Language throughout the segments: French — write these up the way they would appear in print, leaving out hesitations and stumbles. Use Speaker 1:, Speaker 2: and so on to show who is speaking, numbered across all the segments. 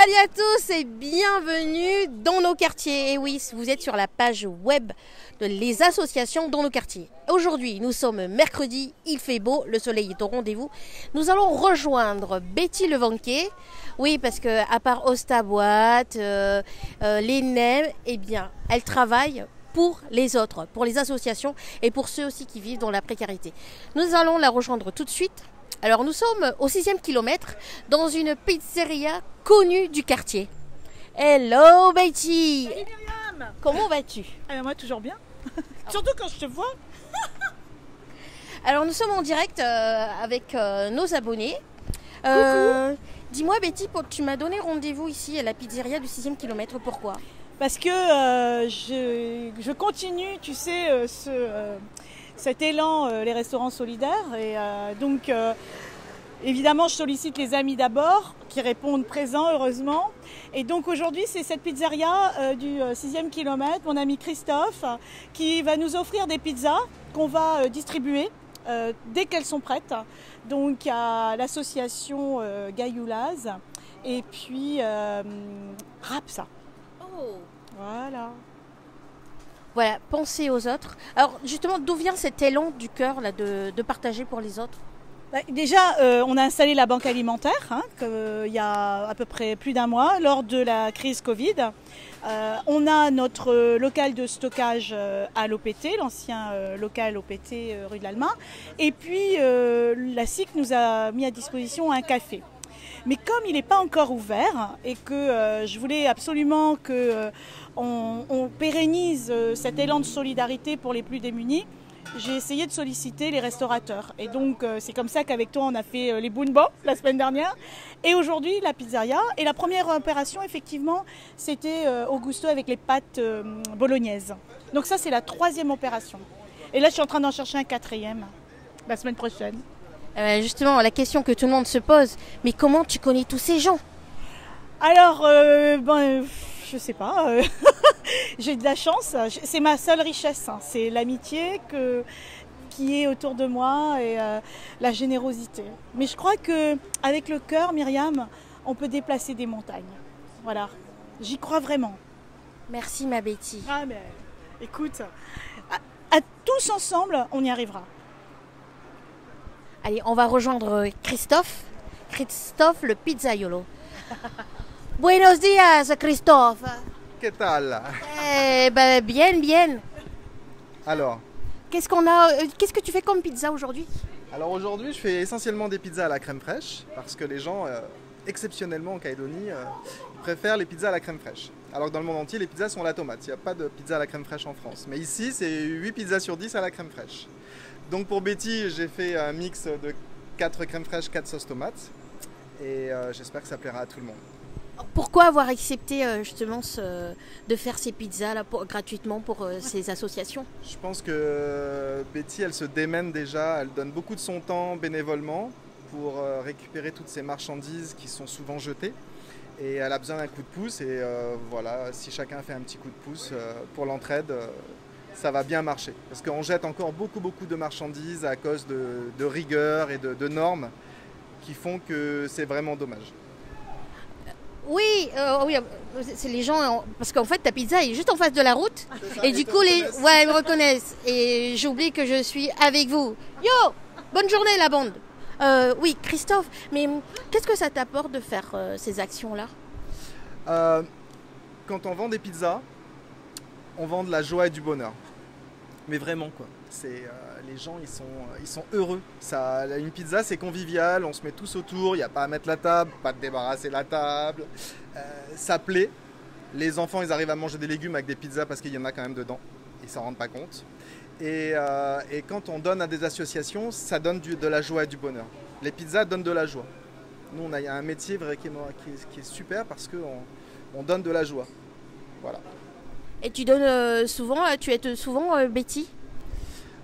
Speaker 1: Salut à tous et bienvenue dans nos quartiers. Et oui, vous êtes sur la page web de les associations dans nos quartiers. Aujourd'hui, nous sommes mercredi, il fait beau, le soleil est au rendez-vous. Nous allons rejoindre Betty Levanquet. Oui, parce que à part Ostaboîte, l'ENEM, eh bien, elle travaille pour les autres, pour les associations et pour ceux aussi qui vivent dans la précarité. Nous allons la rejoindre tout de suite. Alors nous sommes au 6e kilomètre dans une pizzeria connue du quartier. Hello Betty.
Speaker 2: Salut Myriam.
Speaker 1: Comment vas-tu?
Speaker 2: Moi toujours bien. Surtout quand je te vois.
Speaker 1: Alors nous sommes en direct avec nos abonnés. Dis-moi Betty, tu m'as donné rendez-vous ici à la pizzeria du 6e kilomètre, pourquoi?
Speaker 2: Parce que je continue, tu sais, cet élan, les restaurants solidaires. Et donc, évidemment, je sollicite les amis d'abord, qui répondent présents, heureusement. Et donc, aujourd'hui, c'est cette pizzeria du 6e kilomètre, mon ami Christophe, qui va nous offrir des pizzas qu'on va distribuer dès qu'elles sont prêtes. Donc, à l'association Gayoulaz et puis Rapsa.
Speaker 1: Oh.
Speaker 2: Voilà.
Speaker 1: Voilà, pensez aux autres. Alors justement, d'où vient cet élan du cœur là, de partager pour les autres?
Speaker 2: Déjà, on a installé la banque alimentaire il y a à peu près plus d'un mois lors de la crise Covid. On a notre local de stockage à l'OPT, l'ancien local OPT rue de l'Alma. Et puis la SIC nous a mis à disposition un café. Mais comme il n'est pas encore ouvert et que je voulais absolument qu'on pérennise cet élan de solidarité pour les plus démunis, j'ai essayé de solliciter les restaurateurs. Et donc c'est comme ça qu'avec toi on a fait les Bunbo la semaine dernière. Et aujourd'hui la pizzeria. Et la première opération effectivement c'était Augusto avec les pâtes bolognaises. Donc ça c'est la 3e opération. Et là je suis en train d'en chercher un 4e la semaine prochaine.
Speaker 1: Justement, la question que tout le monde se pose, mais comment tu connais tous ces gens?
Speaker 2: Alors, je sais pas, j'ai de la chance, c'est ma seule richesse, hein. C'est l'amitié qui est autour de moi et la générosité. Mais je crois qu'avec le cœur, Myriam, on peut déplacer des montagnes. Voilà, j'y crois vraiment.
Speaker 1: Merci ma Betty.
Speaker 2: Ah mais écoute, à tous ensemble, on y arrivera.
Speaker 1: Allez, on va rejoindre Christophe le pizzaiolo. Buenos días, Christophe.
Speaker 3: ¿Qué tal?
Speaker 1: Bien, bien.
Speaker 3: Alors
Speaker 1: Qu'est-ce que tu fais comme pizza aujourd'hui?
Speaker 3: Alors aujourd'hui, je fais essentiellement des pizzas à la crème fraîche parce que les gens, exceptionnellement en Calédonie, préfèrent les pizzas à la crème fraîche. Alors que dans le monde entier, les pizzas sont à la tomate. Il n'y a pas de pizza à la crème fraîche en France. Mais ici, c'est 8 pizzas sur 10 à la crème fraîche. Donc pour Betty, j'ai fait un mix de 4 crèmes fraîches, 4 sauces tomates. Et j'espère que ça plaira à tout le monde.
Speaker 1: Pourquoi avoir accepté justement de faire ces pizzas là, gratuitement pour ces associations?
Speaker 3: Je pense que Betty, elle se démène déjà. Elle donne beaucoup de son temps bénévolement pour récupérer toutes ces marchandises qui sont souvent jetées. Et elle a besoin d'un coup de pouce. Et voilà, si chacun fait un petit coup de pouce pour l'entraide, ça va bien marcher. Parce qu'on jette encore beaucoup de marchandises à cause de rigueur et de normes qui font que c'est vraiment dommage.
Speaker 1: Oui, c'est les gens, parce qu'en fait ta pizza est juste en face de la route.
Speaker 3: Ça,
Speaker 1: et du coup, ils me reconnaissent. Et j'oublie que je suis avec vous. Yo, bonne journée la bande. Oui, Christophe, mais qu'est-ce que ça t'apporte de faire ces actions-là?
Speaker 3: Quand on vend des pizzas, on vend de la joie et du bonheur. Mais vraiment quoi. Les gens ils sont heureux. Une pizza c'est convivial, on se met tous autour, il n'y a pas à mettre la table, pas de débarrasser la table. Ça plaît. Les enfants ils arrivent à manger des légumes avec des pizzas parce qu'il y en a quand même dedans. Ils s'en rendent pas compte. Et quand on donne à des associations, ça donne de la joie et du bonheur. Les pizzas donnent de la joie. Nous on a un métier vrai qui est super parce qu'on donne de la joie. Voilà.
Speaker 1: Et tu donnes souvent, tu aides souvent Betty?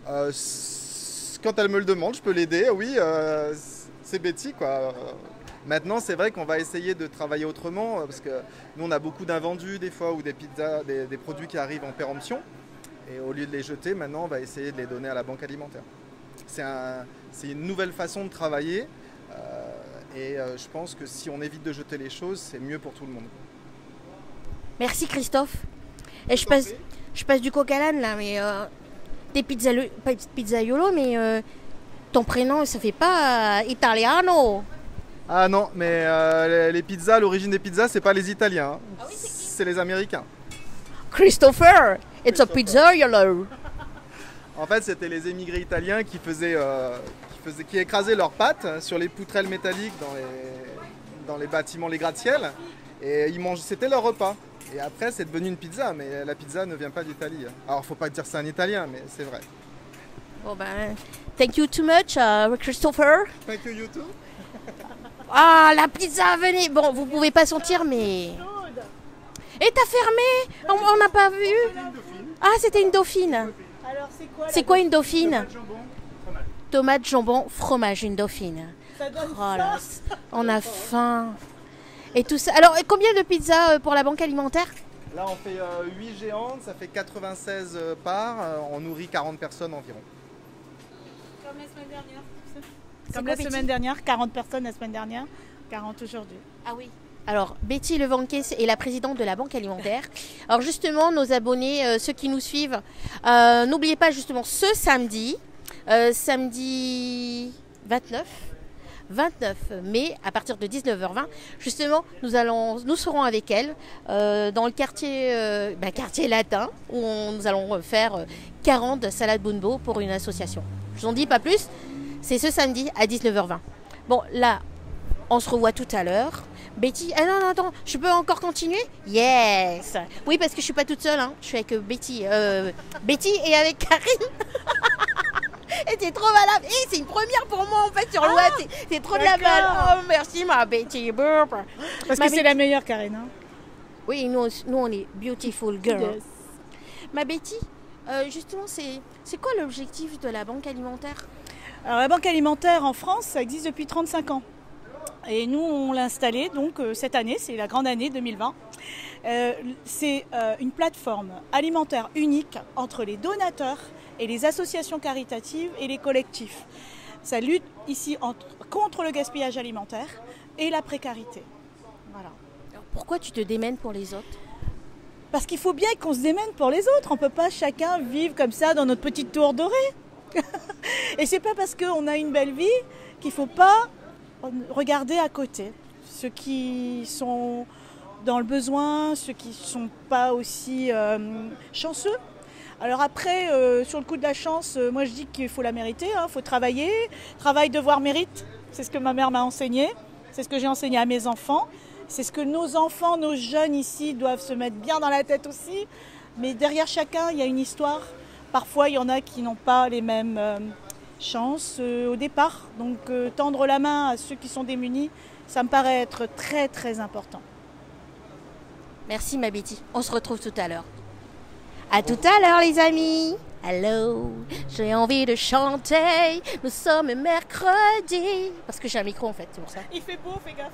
Speaker 3: Quand elle me le demande, je peux l'aider, oui, c'est Betty quoi. Maintenant, c'est vrai qu'on va essayer de travailler autrement parce que nous, on a beaucoup d'invendus des fois ou des pizzas, des produits qui arrivent en péremption. Et au lieu de les jeter, maintenant, on va essayer de les donner à la banque alimentaire. C'est une nouvelle façon de travailler Et je pense que si on évite de jeter les choses, c'est mieux pour tout le monde.
Speaker 1: Merci Christophe. Et je passe du coq à l'âne là, mais des pas pizzaiolo, mais ton prénom ça fait pas italiano.
Speaker 3: Ah non, mais les pizzas, l'origine des pizzas, c'est pas les Italiens, hein.
Speaker 1: Ah oui,
Speaker 3: c'est les Américains.
Speaker 1: Christopher, it's a pizzaiolo.
Speaker 3: En fait, c'était les émigrés italiens qui écrasaient leurs pattes sur les poutrelles métalliques dans les bâtiments, les gratte-ciel, et c'était leur repas. Et après, c'est devenu une pizza, mais la pizza ne vient pas d'Italie. Alors, faut pas dire ça en italien, mais c'est vrai.
Speaker 1: Bon ben, thank you too much, Christopher.
Speaker 3: Thank you, you too.
Speaker 1: Ah, la pizza, venez. Bon, vous pouvez pas sentir, mais... Et t'as fermé? On n'a pas vu. Ah, c'était une dauphine.
Speaker 2: Alors
Speaker 1: C'est quoi une dauphine?
Speaker 3: Jambon,
Speaker 1: Tomate, jambon, fromage, une dauphine.
Speaker 2: Ça donne
Speaker 1: Oh là, on a faim. Et tout ça. Alors, combien de pizzas pour la banque alimentaire?
Speaker 3: Là, on fait 8 géantes, ça fait 96 parts. On nourrit 40 personnes environ.
Speaker 2: Comme la semaine dernière.
Speaker 1: C'est
Speaker 2: Comme
Speaker 1: quoi,
Speaker 2: la
Speaker 1: Betty?
Speaker 2: semaine dernière, 40 personnes la semaine dernière, 40 aujourd'hui.
Speaker 1: Ah oui. Alors, Betty Levanquet est la présidente de la Banque Alimentaire. Alors justement, nos abonnés, ceux qui nous suivent, n'oubliez pas justement ce samedi, samedi 29 mai, à partir de 19h20, justement, nous serons avec elle dans le quartier latin, où nous allons faire 40 salades Bunbo pour une association. Je vous en dis pas plus, c'est ce samedi à 19h20. Bon, là, on se revoit tout à l'heure. Betty, ah non, attends, je peux encore continuer? Yes. Oui, parce que je suis pas toute seule, hein. Je suis avec Betty. Betty et avec Karine. Et t'es trop malade. Et c'est une première pour moi, en fait, sur le web. T'es trop de la balle. Oh, merci, ma Betty.
Speaker 2: Parce que c'est la meilleure, Karine. Hein.
Speaker 1: Oui, nous, on est beautiful girl.
Speaker 2: Yes.
Speaker 1: Ma Betty, justement, c'est quoi l'objectif de la Banque Alimentaire?
Speaker 2: Alors, la Banque Alimentaire en France, ça existe depuis 35 ans. Et nous, on l'a installée donc cette année, c'est la grande année 2020. C'est une plateforme alimentaire unique entre les donateurs et les associations caritatives et les collectifs. Ça lutte ici contre le gaspillage alimentaire et la précarité. Voilà.
Speaker 1: Alors, pourquoi tu te démènes pour les autres?
Speaker 2: Parce qu'il faut bien qu'on se démène pour les autres. On ne peut pas chacun vivre comme ça dans notre petite tour dorée. Et c'est pas parce qu'on a une belle vie qu'il ne faut pas regarder à côté. Ceux qui sont dans le besoin, ceux qui ne sont pas aussi chanceux. Alors après, sur le coup de la chance, moi je dis qu'il faut la mériter, il faut travailler. Travail, devoir, mérite. C'est ce que ma mère m'a enseigné. C'est ce que j'ai enseigné à mes enfants. C'est ce que nos enfants, nos jeunes ici doivent se mettre bien dans la tête aussi. Mais derrière chacun, il y a une histoire. Parfois, il y en a qui n'ont pas les mêmes chances au départ. Donc, tendre la main à ceux qui sont démunis, ça me paraît être très, très important.
Speaker 1: Merci, ma Betty. On se retrouve tout à l'heure. À tout à l'heure, les amis. Hello, j'ai envie de chanter. Nous sommes mercredi. Parce que j'ai un micro, en fait, c'est pour ça.
Speaker 2: Il fait beau, fais gaffe.